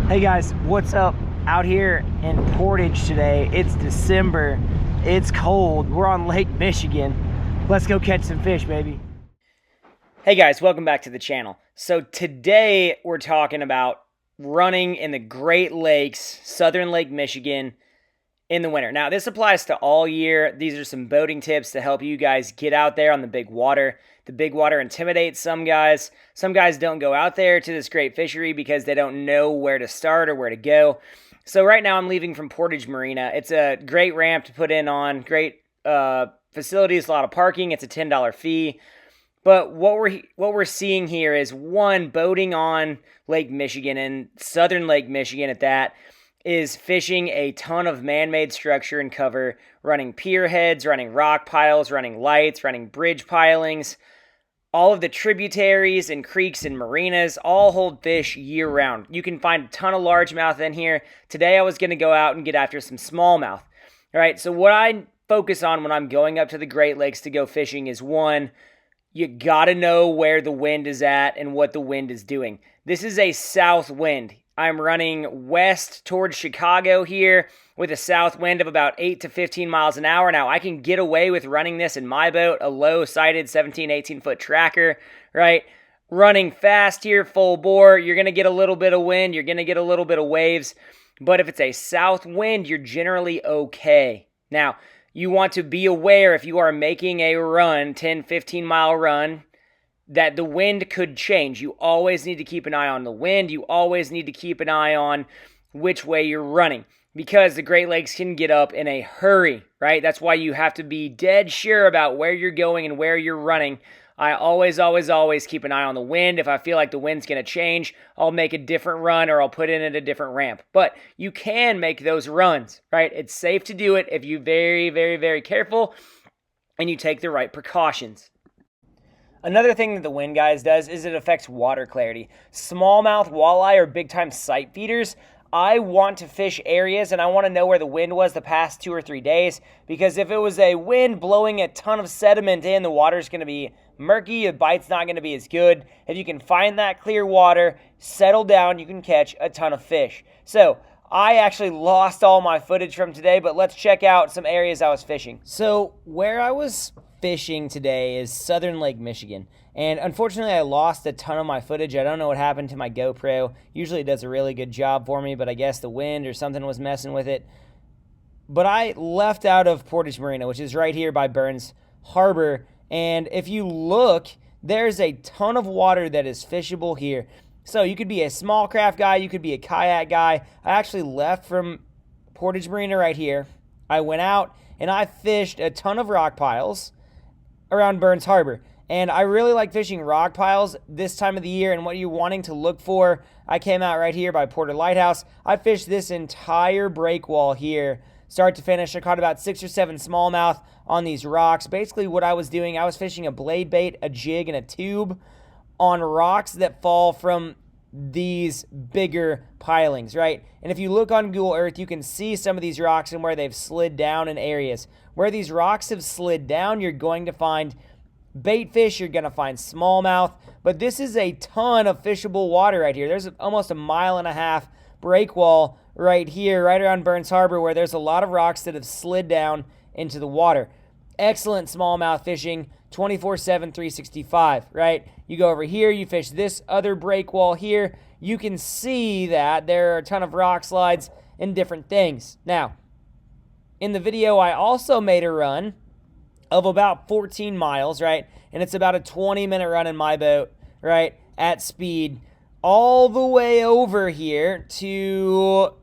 Hey guys, what's up? Out here in Portage today. It's December. It's cold. We're on Lake Michigan. Let's go catch some fish, baby. Hey guys, welcome back to the channel. So today we're talking about running in the Great Lakes, southern Lake Michigan in the winter. Now, this applies to all year. These are some boating tips to help you guys get out there on the big water. The big water intimidates some guys. Some guys don't go out there to this great fishery because they don't know where to start or where to go. So right now I'm leaving from Portage Marina. It's a great ramp to put in on, great facilities, a lot of parking. It's a $10 fee. But what we're seeing here is one, boating on Lake Michigan and southern Lake Michigan at that, is fishing a ton of man-made structure and cover, running pier heads, running rock piles, running lights, running bridge pilings. All of the tributaries and creeks and marinas all hold fish year-round. You can find a ton of largemouth in here. Today I was going to go out and get after some smallmouth. All right, so what I focus on when I'm going up to the Great Lakes to go fishing is, one, you got to know where the wind is at and what the wind is doing. This is a south wind. I'm running west towards Chicago here with a south wind of about 8 to 15 miles an hour. Now, I can get away with running this in my boat, a low-sided 17, 18-foot tracker, right? Running fast here, full bore. You're going to get a little bit of wind. You're going to get a little bit of waves. But if it's a south wind, you're generally okay. Now, you want to be aware if you are making a run, 10, 15-mile run, that the wind could change. You always need to keep an eye on the wind. You always need to keep an eye on which way you're running, because the Great Lakes can get up in a hurry, right? That's why you have to be dead sure about where you're going and where you're running. I always keep an eye on the wind. If I feel like the wind's going to change, I'll make a different run or I'll put in at a different ramp. But you can make those runs, right? It's safe to do it if you're very careful and you take the right precautions. Another thing that the wind, guys, does is it affects water clarity. Smallmouth walleye are big-time sight feeders. I want to fish areas and I want to know where the wind was the past 2 or 3 days, because if it was a wind blowing a ton of sediment in, the water's going to be murky, the bite's not going to be as good. If you can find that clear water, settle down, you can catch a ton of fish. So I actually lost all my footage from today, but let's check out some areas I was fishing. So where I was fishing today is southern Lake Michigan, and unfortunately I lost a ton of my footage. I don't know what happened to my GoPro. Usually it does a really good job for me, but I guess the wind or something was messing with it. But I left out of Portage Marina, which is right here by Burns Harbor, and if you look, there's a ton of water that is fishable here. So you could be a small craft guy, you could be a kayak guy. I actually left from Portage Marina right here. I went out and I fished a ton of rock piles around Burns Harbor. And I really like fishing rock piles this time of the year, and what you're wanting to look for, I came out right here by Porter Lighthouse. I fished this entire break wall here, start to finish. I caught about 6 or 7 smallmouth on these rocks. Basically what I was doing, I was fishing a blade bait, a jig, and a tube on rocks that fall from these bigger pilings, right? And if you look on Google Earth, you can see some of these rocks and where they've slid down in areas. Where these rocks have slid down, you're going to find bait fish, you're going to find smallmouth, but this is a ton of fishable water right here. There's almost a 1.5 mile break wall right here, right around Burns Harbor, where there's a lot of rocks that have slid down into the water. Excellent smallmouth fishing, 24/7, 365, right? You go over here, you fish this other break wall here, you can see that there are a ton of rock slides and different things. Now, in the video, I also made a run of about 14 miles, right? And it's about a 20-minute run in my boat, right, at speed, all the way over here to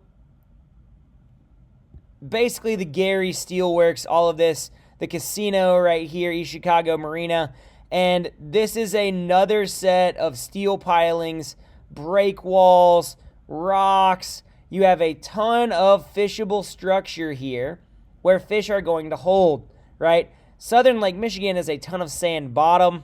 basically the Gary Steelworks, all of this, the casino right here, East Chicago Marina. And this is another set of steel pilings, break walls, rocks. You have a ton of fishable structure here where fish are going to hold, right? Southern Lake Michigan is a ton of sand bottom.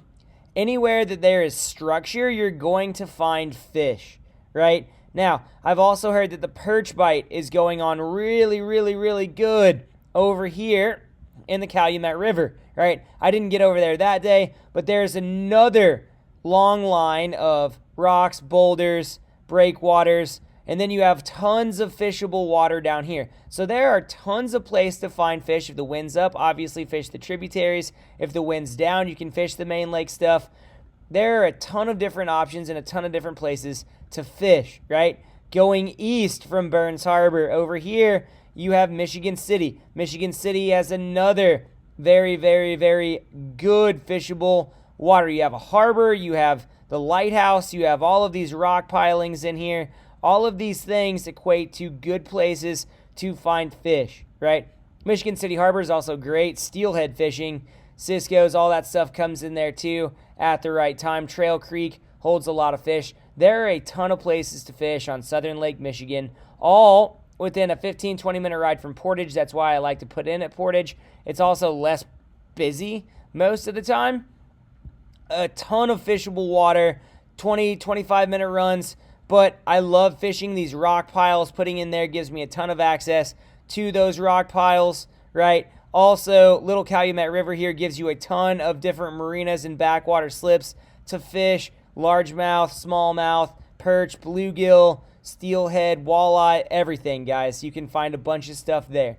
Anywhere that there is structure, you're going to find fish, right? Now, I've also heard that the perch bite is going on really good over here in the Calumet River, right? I didn't get over there that day, but there's another long line of rocks, boulders, breakwaters, And then you have tons of fishable water down here. So there are tons of places to find fish. If the wind's up, obviously fish the tributaries. If the wind's down, you can fish the main lake stuff. There are a ton of different options and a ton of different places to fish, right? Going east from Burns Harbor, over here, you have Michigan City. Michigan City has another very, very, very good fishable water. You have a harbor, you have the lighthouse, you have all of these rock pilings in here. All of these things equate to good places to find fish, right? Michigan City Harbor is also great. Steelhead fishing, Cisco's, all that stuff comes in there too at the right time. Trail Creek holds a lot of fish. There are a ton of places to fish on Southern Lake Michigan, all within a 15-20 minute ride from Portage. That's why I like to put in at Portage. It's also less busy most of the time. A ton of fishable water, 20-25 minute runs, but I love fishing these rock piles. Putting in there gives me a ton of access to those rock piles, right? Also, Little Calumet River here gives you a ton of different marinas and backwater slips to fish. Largemouth, smallmouth, perch, bluegill, steelhead, walleye, everything, guys. You can find a bunch of stuff there.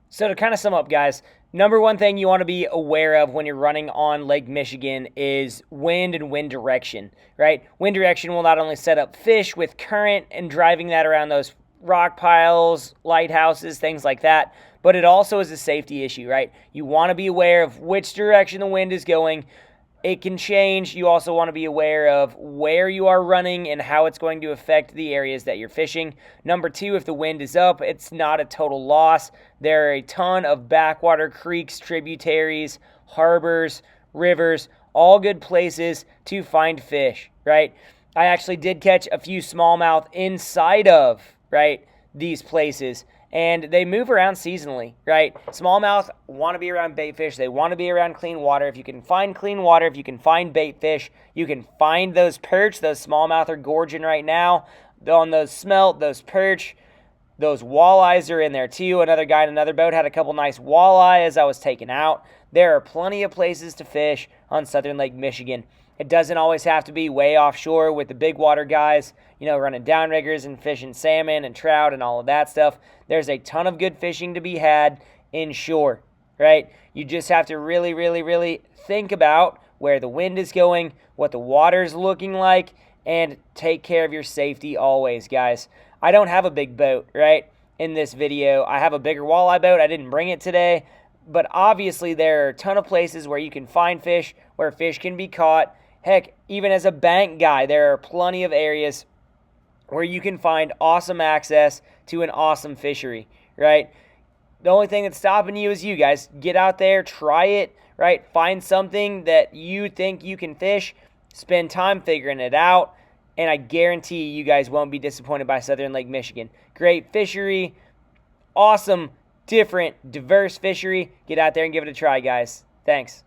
So to kind of sum up, guys, number one thing you want to be aware of when you're running on Lake Michigan is wind and wind direction, right? Wind direction will not only set up fish with current and driving that around those rock piles, lighthouses, things like that, but it also is a safety issue, right? You want to be aware of which direction the wind is going. It can change. You also want to be aware of where you are running and how it's going to affect the areas that you're fishing. Number two, if the wind is up, it's not a total loss. There are a ton of backwater creeks, tributaries, harbors, rivers, all good places to find fish, right? I actually did catch a few smallmouth inside of, right, these places. And they move around seasonally, right? Smallmouth want to be around bait fish. They want to be around clean water. If you can find clean water, if you can find bait fish, you can find those perch. Those smallmouth are gorging right now. On those smelt, those perch, those walleyes are in there too. Another guy in another boat had a couple nice walleye as I was taking out. There are plenty of places to fish on Southern Lake Michigan. It doesn't always have to be way offshore with the big water guys, running downriggers and fishing salmon and trout and all of that stuff. There's a ton of good fishing to be had inshore, right? You just have to really, really, really think about where the wind is going, what the water's looking like, and take care of your safety always, guys. I don't have a big boat, right, in this video. I have a bigger walleye boat. I didn't bring it today, but obviously there are a ton of places where you can find fish, where fish can be caught. Heck, even as a bank guy, there are plenty of areas where you can find awesome access to an awesome fishery, right? The only thing that's stopping you is you guys. Get out there, try it, right? Find something that you think you can fish, spend time figuring it out, and I guarantee you guys won't be disappointed by Southern Lake Michigan. Great fishery, awesome, different, diverse fishery. Get out there and give it a try, guys. Thanks.